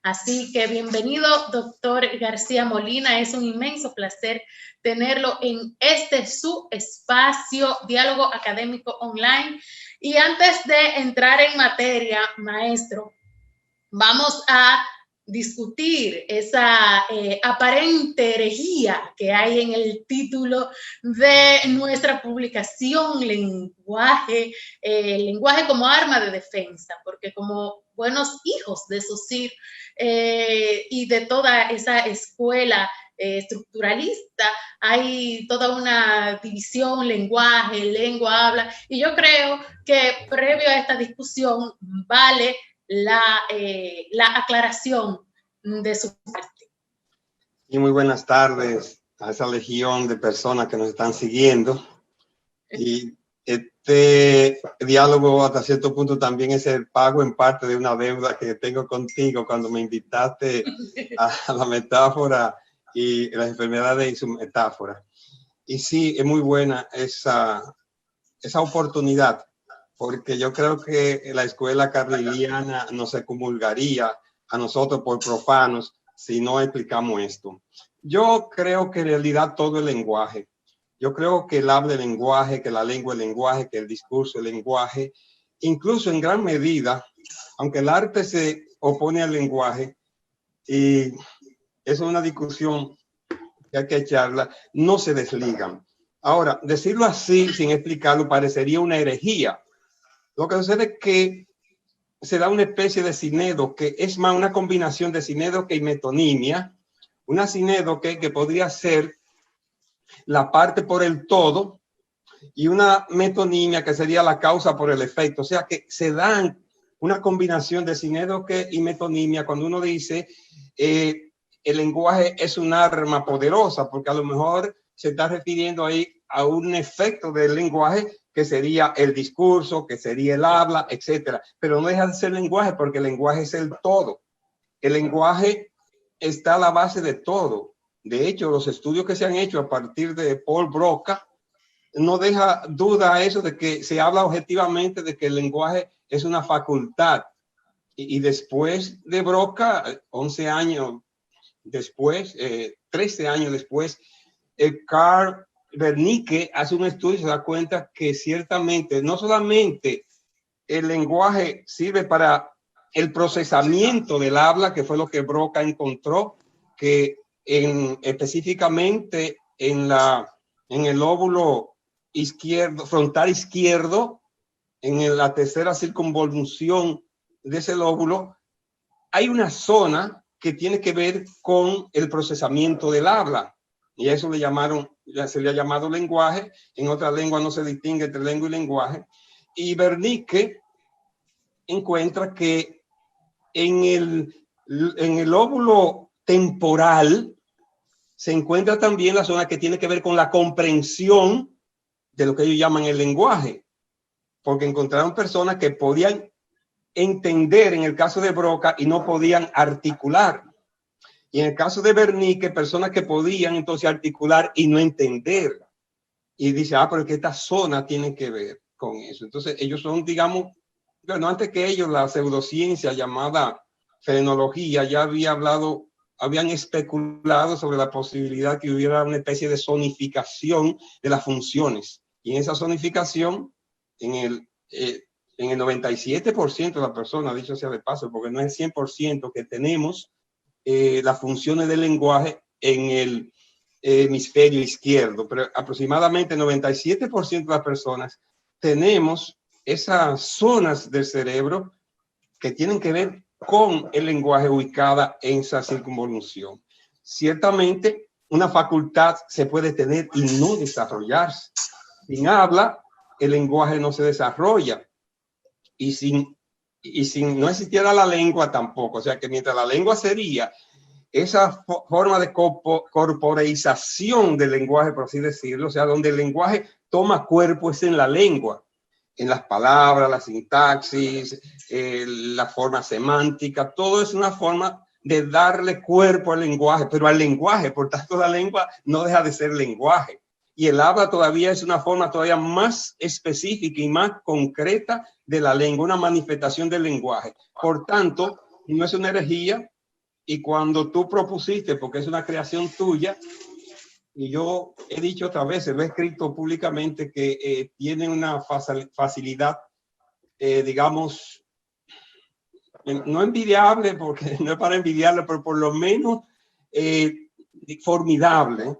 Así que bienvenido, doctor García Molina. Es un inmenso placer tenerlo en este su espacio, Diálogo Académico Online. Y antes de entrar en materia, maestro, vamos a discutir esa aparente herejía que hay en el título de nuestra publicación, lenguaje como arma de defensa, porque como buenos hijos de SOSIR y de toda esa escuela estructuralista, hay toda una división, lenguaje, lengua, habla, y yo creo que previo a esta discusión vale la aclaración de su parte. Y muy buenas tardes a esa legión de personas que nos están siguiendo. Y este diálogo hasta cierto punto también es el pago en parte de una deuda que tengo contigo cuando me invitaste a la metáfora y las enfermedades y su metáfora. Y sí, es muy buena esa oportunidad, porque yo creo que la escuela carliliana no se comulgaría a nosotros por profanos si no explicamos esto. Yo creo que en realidad todo el lenguaje. Yo creo que el habla es lenguaje, que la lengua es lenguaje, que el discurso es lenguaje. Incluso en gran medida, aunque el arte se opone al lenguaje, y eso es una discusión que hay que echarla, no se desligan. Ahora, decirlo así, sin explicarlo, parecería una herejía. Lo que sucede es que se da una especie de sinedo, que es más una combinación de sinedo que metonimia, una sinedo que podría ser la parte por el todo y una metonimia que sería la causa por el efecto. O sea que se dan una combinación de sinedo y metonimia cuando uno dice el lenguaje es un arma poderosa, porque a lo mejor se está refiriendo ahí a un efecto del lenguaje que sería el discurso, que sería el habla, etcétera. Pero no deja de ser lenguaje, porque el lenguaje es el todo. El lenguaje está a la base de todo. De hecho, los estudios que se han hecho a partir de Paul Broca no deja duda eso de que se habla objetivamente de que el lenguaje es una facultad. Y después de Broca, 11 años después, 13 años después, Carl Wernicke hace un estudio y se da cuenta que ciertamente no solamente el lenguaje sirve para el procesamiento del habla, que fue lo que Broca encontró, que específicamente en el lóbulo izquierdo, frontal izquierdo, en la tercera circunvolución de ese lóbulo, hay una zona que tiene que ver con el procesamiento del habla. Y a eso se le ha llamado lenguaje. En otras lenguas no se distingue entre lengua y lenguaje. Y Wernicke encuentra que en el lóbulo temporal se encuentra también la zona que tiene que ver con la comprensión de lo que ellos llaman el lenguaje. Porque encontraron personas que podían entender en el caso de Broca y no podían articular. Y en el caso de Wernicke, personas que podían entonces articular y no entender. Y dice, pero es que esta zona tiene que ver con eso. Entonces ellos son, digamos, bueno, antes que ellos, la pseudociencia llamada frenología ya habían especulado sobre la posibilidad que hubiera una especie de zonificación de las funciones. Y en esa zonificación, en el 97% de las personas, dicho sea de paso, porque no es el 100% que tenemos las funciones del lenguaje en el hemisferio izquierdo, pero aproximadamente el 97% de las personas tenemos esas zonas del cerebro que tienen que ver con el lenguaje ubicada en esa circunvolución. Ciertamente, una facultad se puede tener y no desarrollarse. Sin habla, el lenguaje no se desarrolla. Y sin no existiera la lengua tampoco. O sea que mientras la lengua sería esa forma de corporeización del lenguaje, por así decirlo, o sea, donde el lenguaje toma cuerpo es en la lengua, en las palabras, la sintaxis, la forma semántica, todo es una forma de darle cuerpo al lenguaje, pero al lenguaje, por tanto la lengua no deja de ser lenguaje. Y el habla todavía es una forma todavía más específica y más concreta de la lengua, una manifestación del lenguaje. Por tanto, no es una herejía. Y cuando tú propusiste, porque es una creación tuya, y yo he dicho otras veces, lo he escrito públicamente, que tiene una facilidad, digamos, no envidiable, porque no es para envidiarlo, pero por lo menos formidable,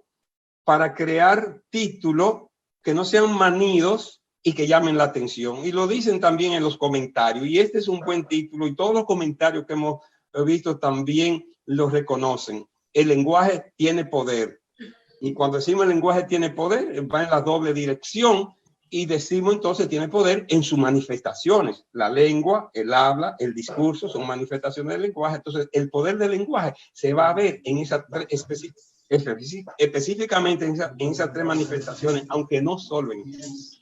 para crear títulos que no sean manidos y que llamen la atención. Y lo dicen también en los comentarios. Y este es un buen título, y todos los comentarios que hemos visto también los reconocen. El lenguaje tiene poder. Y cuando decimos el lenguaje tiene poder, va en la doble dirección, y decimos entonces tiene poder en sus manifestaciones. La lengua, el habla, el discurso son manifestaciones del lenguaje. Entonces el poder del lenguaje se va a ver en esas específicamente en esas tres manifestaciones, aunque no solo en ellas.